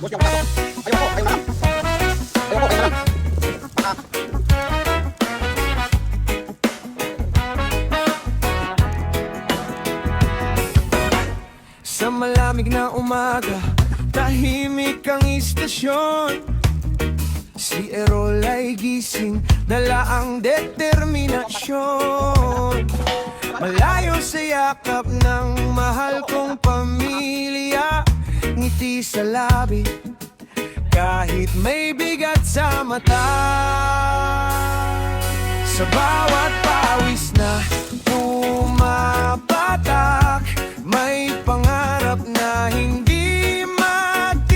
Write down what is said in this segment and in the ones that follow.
Sa malamig na umaga, tahimik ang istasyon. Si Errol ay gising, dala ang determinasyon. Malayo sa yakap ng mahal kong pamilya, ngiti sa labi, kahit may bigat sa mata. Sa bawat pawis na pumapatak, may pangarap na hindi matitinag.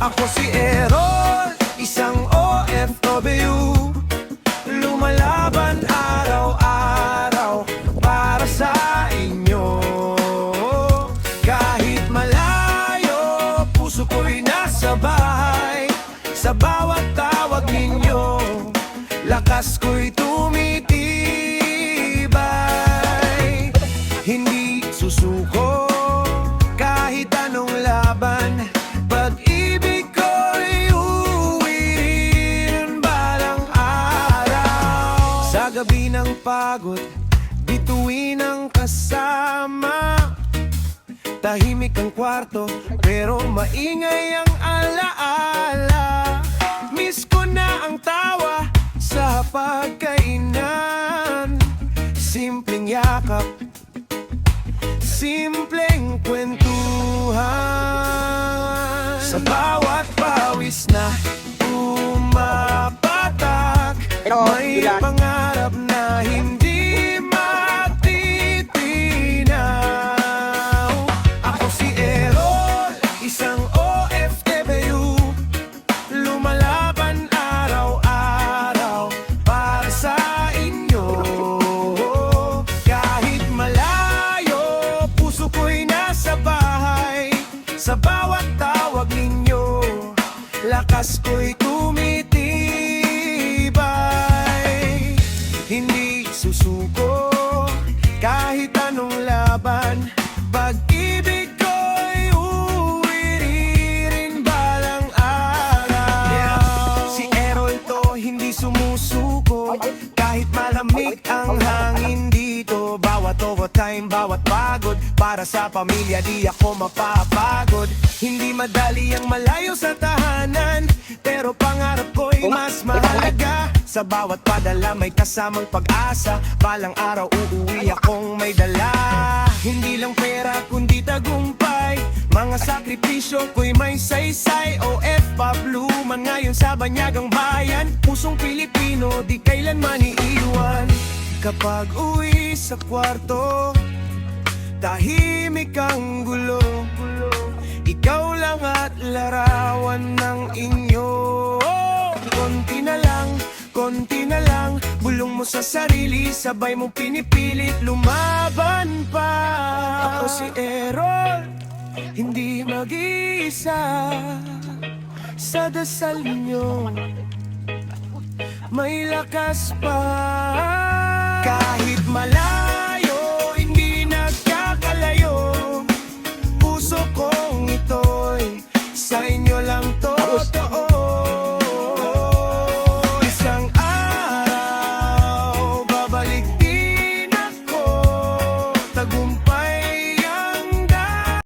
Ako si Errol, isang OFW, lumalaban araw-araw para sa inyo. Kahit malayo, puso ko'y nasa bahay. Sa bawat tawag ninyo, lakas ko'y tumitibay. Hindi susuko kahit anong laban, pag-ibig ko'y uwirin balang araw. Sa gabi ng pagod, bituin ang kasama. Tahimik ang kwarto, pero maingay ang alaala. Miss ko na ang tawa sa pagkainan. Simpleng yakap, simpleng kwentuhan. Sa bawat pawis na pumapatak, may pangarap na hindi matitinaw. Ako si Errol, isang OFW, lumalaban araw-araw para sa inyo. Kahit malayo, puso ko'y nasa bahay. Sa bawat tawag ninyo, lakas ko'y tumitibay. Hindi susuko kahit anong laban, pag-ibig ko'y uwirin balang araw. Si Errol to, hindi sumusuko kahit malamig ang hangin dito. Bawat overtime, bawat pagod, para sa pamilya di ako mapapagod. Hindi madali ang malayo sa tahanan, pero pangarap ko'y mas mahalaga. Sa bawat padala may kasamang pag-asa, balang araw uuwi akong may dala. Hindi lang pera kundi tagumpay, mga sakripisyo ko'y may saysay. OFW man ngayon sa banyagang bayan, pusong Pilipino di kailanman iiwan. Kapag uwi sa kwarto, tahimik ang gulo. Ikaw lang at larawan ng inyo. Konti na lang, bulong mo sa sarili, sabay mong pinipilit lumaban pa. Ako si Errol, hindi mag-iisa. Sa dasal niyo, may lakas pa. Kahit malayo